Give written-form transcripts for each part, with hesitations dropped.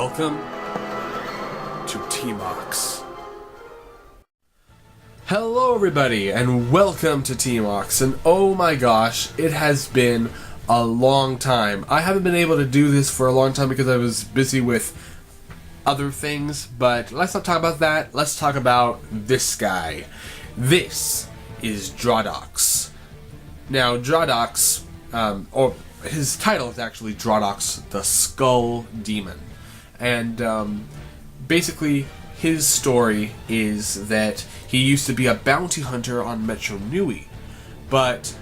Welcome to T M.O.C. Hello everybody and welcome to T M.O.C. and oh my gosh, it has been a long time. I haven't been able to do this for a long time because I was busy with other things, but let's not talk about that. Let's talk about this guy. This is Dradox. Now Dradox, or his title is actually Dradox the Skull Demon. And basically his story is that he used to be a bounty hunter on Metro Nui, but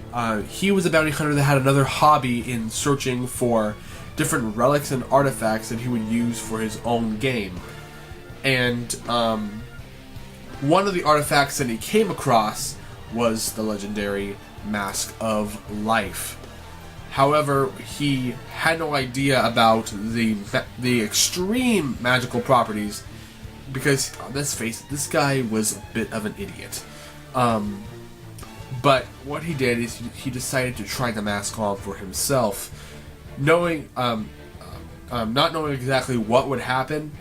he was a bounty hunter that had another hobby in searching for different relics and artifacts that he would use for his own game. And one of the artifacts that he came across was the legendary Mask of Life. However, he had no idea about the extreme magical properties because, let's face it, this guy was a bit of an idiot. But what he did is he decided to try the mask on for himself. Not knowing exactly what would happen,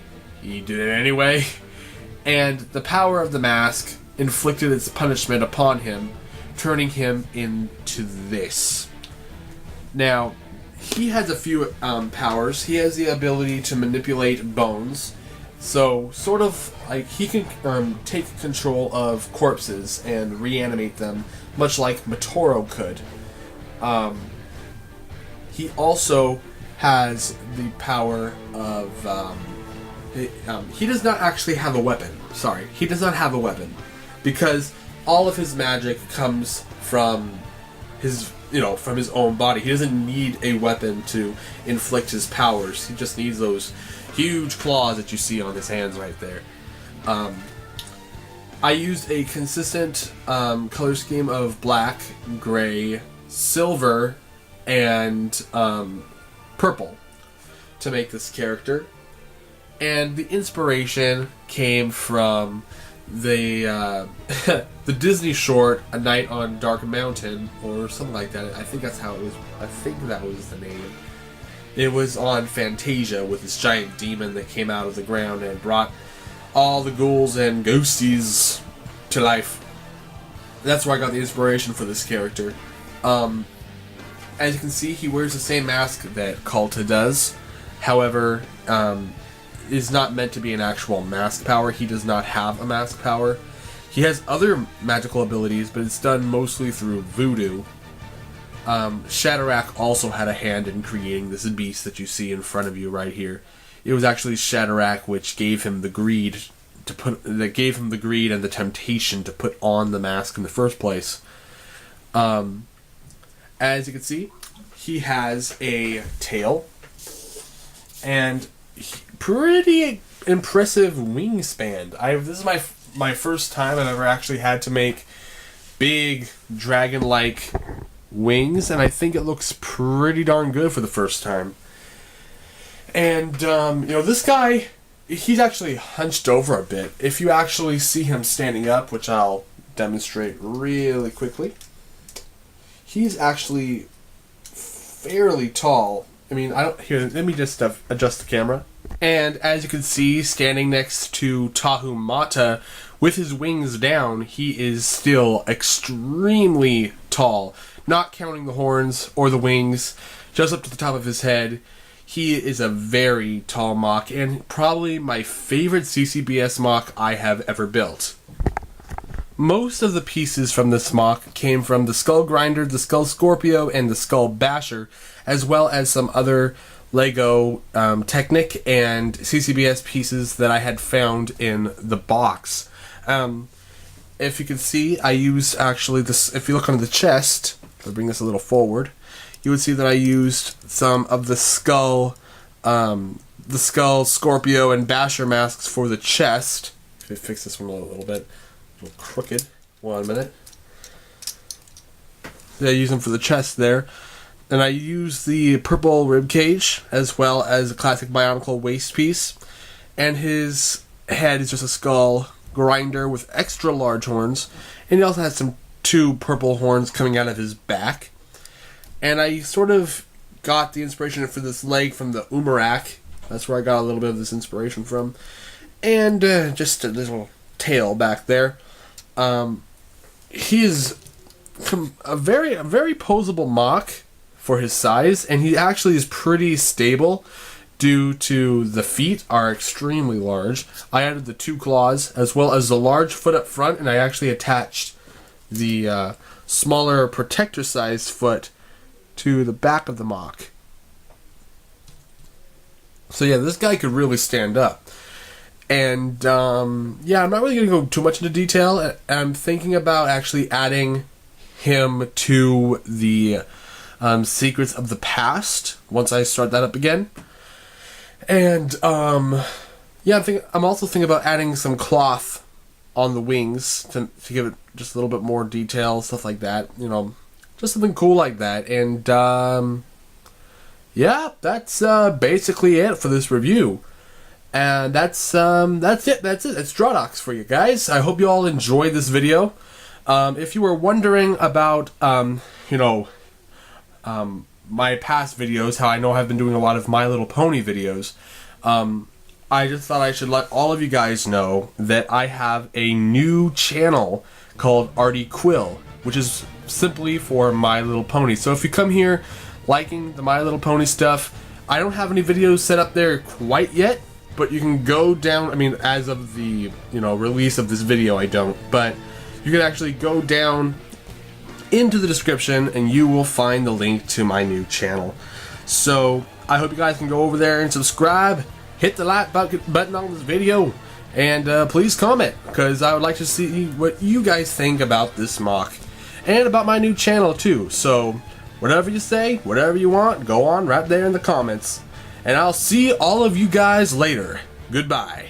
he did it anyway. And the power of the mask inflicted its punishment upon him, turning him into this. Now, he has a few powers. He has the ability to manipulate bones. So, sort of like he can take control of corpses and reanimate them, much like Motoro could. He also has the power of... he does not actually have a weapon. Sorry, he does not have a weapon. Because all of his magic comes from his... from his own body. He doesn't need a weapon to inflict his powers. He just needs those huge claws that you see on his hands right there. I used a consistent color scheme of black, gray, silver, and purple to make this character. And the inspiration came from the the Disney short A Night on Dark Mountain or something like that. I think that's how it was. I think that was the name. It was on Fantasia with this giant demon that came out of the ground and brought all the ghouls and ghosties to life. That's where I got the inspiration for this character. As you can see, he wears the same mask that Kalta does. However, is not meant to be an actual mask power. He does not have a mask power. He has other magical abilities, but it's done mostly through voodoo. Shatterack also had a hand in creating this beast that you see in front of you right here. It was actually Shatterack which gave him the greed and the temptation to put on the mask in the first place. As you can see, he has a tail and pretty impressive wingspan. This is my first time I've ever actually had to make big dragon-like wings, and I think it looks pretty darn good for the first time. And this guy, he's actually hunched over a bit. If you actually see him standing up, which I'll demonstrate really quickly, he's actually fairly tall. I mean, here, let me just adjust the camera. And as you can see, standing next to Tahu Mata, with his wings down, he is still extremely tall. Not counting the horns or the wings, just up to the top of his head. He is a very tall M.O.C. and probably my favorite CCBS M.O.C. I have ever built. Most of the pieces from this M.O.C. came from the Skull Grinder, the Skull Scorpio, and the Skull Basher, as well as some other Lego Technic and CCBS pieces that I had found in the box. If you can see, I used actually this. If you look under the chest, if I bring this a little forward, you would see that I used some of the Skull Scorpio and Basher masks for the chest. If I fix this one a little bit, a little crooked. 1 minute. I use them for the chest there. And I use the purple ribcage, as well as a classic Bionicle waist piece. And his head is just a skull grinder with extra large horns. And he also has two purple horns coming out of his back. And I sort of got the inspiration for this leg from the Umarak That's where I got a little bit of this inspiration from. And just a little tail back there. He is a very poseable T.M.O.C for his size, and he actually is pretty stable due to the feet are extremely large. I added the 2 claws as well as the large foot up front, and I actually attached the smaller protector size foot to the back of the T.M.O.C. So yeah, this guy could really stand up. And yeah, I'm not really going to go too much into detail. I'm thinking about actually adding him to the Secrets of the Past once I start that up again. And yeah, I'm also thinking about adding some cloth on the wings to give it just a little bit more detail, stuff like that. You know, just something cool like that. And yeah, that's basically it for this review. And that's it. That's Dradox for you guys. I hope you all enjoyed this video. If you were wondering about, you know, my past videos, how I know I've been doing a lot of My Little Pony videos, I just thought I should let all of you guys know that I have a new channel called Artie Quill, which is simply for My Little Pony. So if you come here liking the My Little Pony stuff, I don't have any videos set up there quite yet, but you can go down, I mean, as of the, you know, release of this video, I don't, but you can actually go down into the description and you will find the link to my new channel. So I hope you guys can go over there and subscribe, hit the like button on this video, and please comment, because I would like to see what you guys think about this T.M.O.C and about my new channel too. So whatever you say, whatever you want, go on right there in the comments. And I'll see all of you guys later. Goodbye.